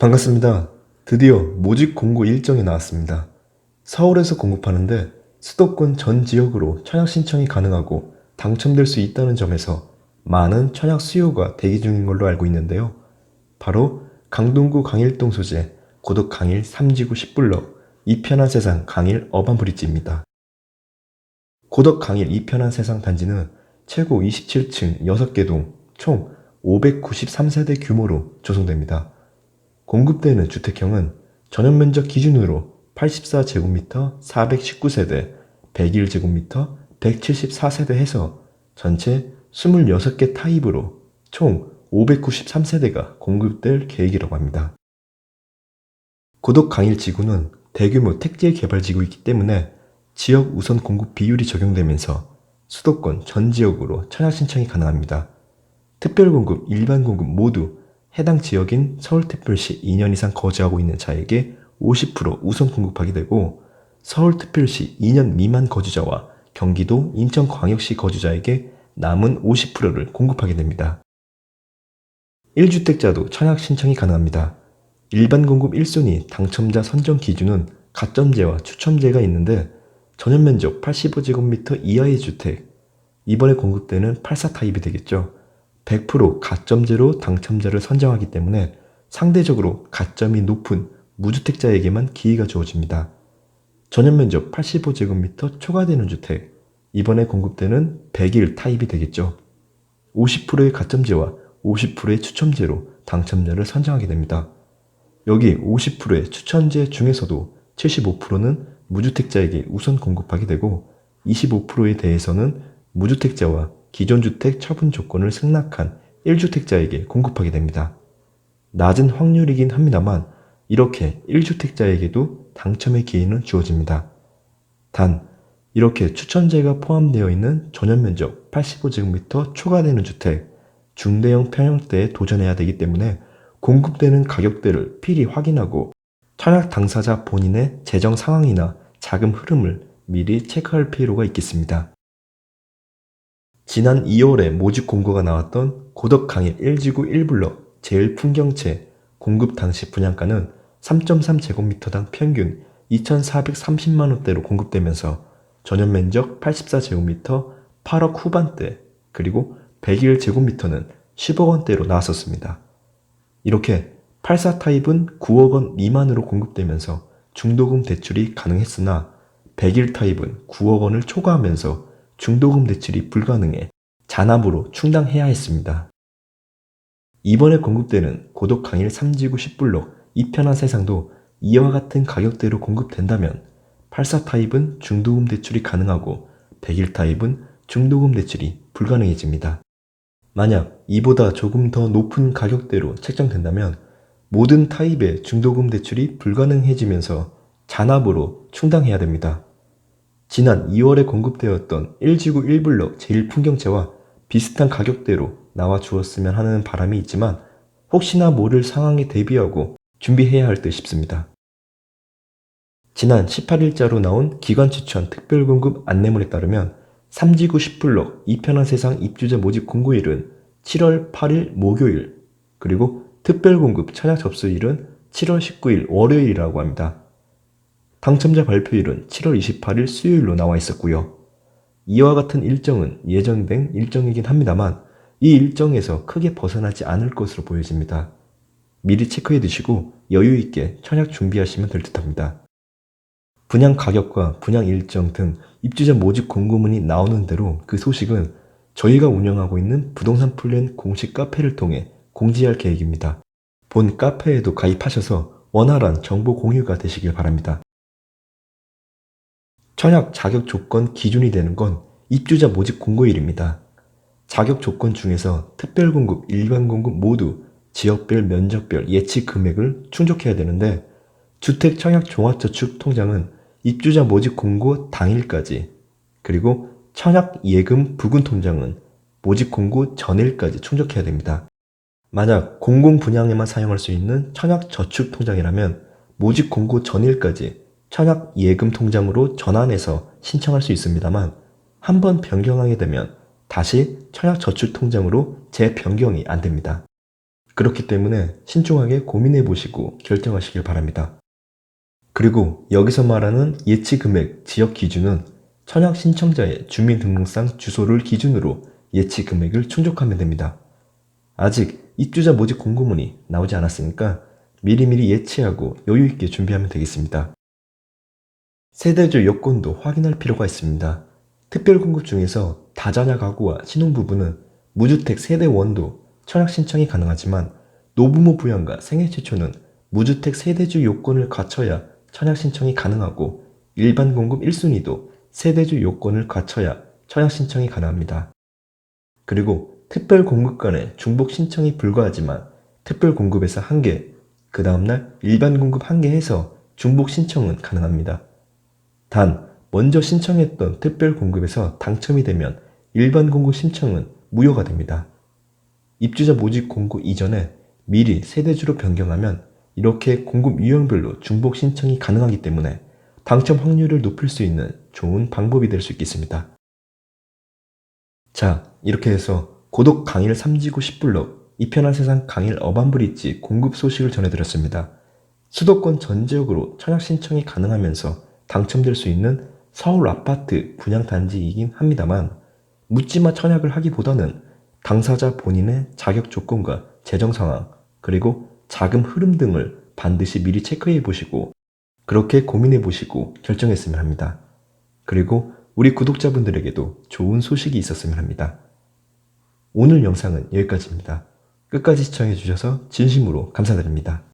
반갑습니다. 드디어 모집 공고 일정이 나왔습니다. 서울에서 공급하는데 수도권 전 지역으로 청약 신청이 가능하고 당첨될 수 있다는 점에서 많은 청약 수요가 대기 중인 걸로 알고 있는데요. 바로 강동구 강일동 소재 고덕 강일 3지구 10블럭 이편한 세상 강일 어반브릿지입니다. 고덕 강일 이편한 세상 단지는 최고 27층 6개 동 총 593세대 규모로 조성됩니다. 공급되는 주택형은 전용면적 기준으로 84제곱미터 419세대, 101제곱미터 174세대 해서 전체 26개 타입으로 총 593세대가 공급될 계획이라고 합니다. 고덕 강일 지구는 대규모 택지 개발 지구이기 때문에 지역 우선 공급 비율이 적용되면서 수도권 전 지역으로 청약 신청이 가능합니다. 특별 공급, 일반 공급 모두 해당 지역인 서울특별시 2년 이상 거주하고 있는 자에게 50% 우선 공급하게 되고 서울특별시 2년 미만 거주자와 경기도 인천광역시 거주자에게 남은 50%를 공급하게 됩니다. 1주택자도 청약 신청이 가능합니다. 일반 공급 1순위 당첨자 선정 기준은 가점제와 추첨제가 있는데 전용면적 85제곱미터 이하의 주택, 이번에 공급되는 84 타입이 되겠죠. 100% 가점제로 당첨자를 선정하기 때문에 상대적으로 가점이 높은 무주택자에게만 기회가 주어집니다. 전용면적 85제곱미터 초과되는 주택, 이번에 공급되는 101 타입이 되겠죠. 50%의 가점제와 50%의 추첨제로 당첨자를 선정하게 됩니다. 여기 50%의 추첨제 중에서도 75%는 무주택자에게 우선 공급하게 되고 25%에 대해서는 무주택자와 기존 주택 처분 조건을 승낙한 1주택자에게 공급하게 됩니다. 낮은 확률이긴 합니다만 이렇게 1주택자에게도 당첨의 기회는 주어집니다. 단, 이렇게 추천제가 포함되어 있는 전용면적 85제곱미터 초과되는 주택, 중대형 평형대에 도전해야 되기 때문에 공급되는 가격대를 필히 확인하고 청약 당사자 본인의 재정 상황이나 자금 흐름을 미리 체크할 필요가 있겠습니다. 지난 2월에 모집 공고가 나왔던 고덕 강일 1지구 1블럭 제일풍경채 공급 당시 분양가는 3.3제곱미터당 평균 2,430만원대로 공급되면서 전용면적 84제곱미터 8억 후반대 그리고 101제곱미터는 10억원대로 나왔었습니다. 이렇게 84 타입은 9억원 미만으로 공급되면서 중도금 대출이 가능했으나 101 타입은 9억원을 초과하면서 중도금 대출이 불가능해 잔압으로 충당해야 했습니다. 이번에 공급되는 고덕 강일 3지구 10블럭 이편한 세상도 이와 같은 가격대로 공급된다면 84 타입은 중도금 대출이 가능하고 101 타입은 중도금 대출이 불가능해집니다. 만약 이보다 조금 더 높은 가격대로 책정된다면 모든 타입의 중도금 대출이 불가능해지면서 잔압으로 충당해야 됩니다. 지난 2월에 공급되었던 1지구 1블럭 제일풍경채와 비슷한 가격대로 나와 주었으면 하는 바람이 있지만 혹시나 모를 상황에 대비하고 준비해야 할 듯 싶습니다. 지난 18일자로 나온 기관추천 특별공급 안내문에 따르면 3지구 10블럭 이편한 세상 입주자 모집 공고일은 7월 8일 목요일, 그리고 특별공급 청약 접수일은 7월 19일 월요일이라고 합니다. 당첨자 발표일은 7월 28일 수요일로 나와 있었고요. 이와 같은 일정은 예정된 일정이긴 합니다만 이 일정에서 크게 벗어나지 않을 것으로 보여집니다. 미리 체크해 두시고 여유 있게 청약 준비하시면 될 듯합니다. 분양 가격과 분양 일정 등 입주자 모집 공고문이 나오는 대로 그 소식은 저희가 운영하고 있는 부동산 플랜 공식 카페를 통해 공지할 계획입니다. 본 카페에도 가입하셔서 원활한 정보 공유가 되시길 바랍니다. 청약 자격 조건 기준이 되는 건 입주자 모집 공고일입니다. 자격 조건 중에서 특별공급, 일반공급 모두 지역별, 면적별 예치 금액을 충족해야 되는데 주택청약종합저축통장은 입주자 모집 공고 당일까지, 그리고 청약예금 부근통장은 모집 공고 전일까지 충족해야 됩니다. 만약 공공분양에만 사용할 수 있는 청약저축통장이라면 모집 공고 전일까지 청약예금 통장으로 전환해서 신청할 수 있습니다만 한번 변경하게 되면 다시 청약저축통장으로 재변경이 안 됩니다. 그렇기 때문에 신중하게 고민해 보시고 결정하시길 바랍니다. 그리고 여기서 말하는 예치 금액 지역 기준은 청약 신청자의 주민등록상 주소를 기준으로 예치 금액을 충족하면 됩니다. 아직 입주자 모집 공고문이 나오지 않았으니까 미리미리 예치하고 여유있게 준비하면 되겠습니다. 세대주 요건도 확인할 필요가 있습니다. 특별공급 중에서 다자녀 가구와 신혼부부는 무주택 세대원도 청약 신청이 가능하지만 노부모 부양과 생애 최초는 무주택 세대주 요건을 갖춰야 청약 신청이 가능하고 일반 공급 1순위도 세대주 요건을 갖춰야 청약 신청이 가능합니다. 그리고 특별공급 간의 중복 신청이 불가하지만 특별공급에서 1개, 그 다음날 일반 공급 1개 해서 중복 신청은 가능합니다. 단, 먼저 신청했던 특별공급에서 당첨이 되면 일반 공급 신청은 무효가 됩니다. 입주자 모집 공고 이전에 미리 세대주로 변경하면 이렇게 공급 유형별로 중복 신청이 가능하기 때문에 당첨 확률을 높일 수 있는 좋은 방법이 될 수 있겠습니다. 자, 이렇게 해서 고덕 강일 3지구 10블럭 이편한 세상 강일 어반브릿지 공급 소식을 전해드렸습니다. 수도권 전 지역으로 청약 신청이 가능하면서 당첨될 수 있는 서울 아파트 분양단지이긴 합니다만 묻지마 청약을 하기보다는 당사자 본인의 자격 조건과 재정 상황 그리고 자금 흐름 등을 반드시 미리 체크해 보시고 그렇게 고민해 보시고 결정했으면 합니다. 그리고 우리 구독자분들에게도 좋은 소식이 있었으면 합니다. 오늘 영상은 여기까지입니다. 끝까지 시청해 주셔서 진심으로 감사드립니다.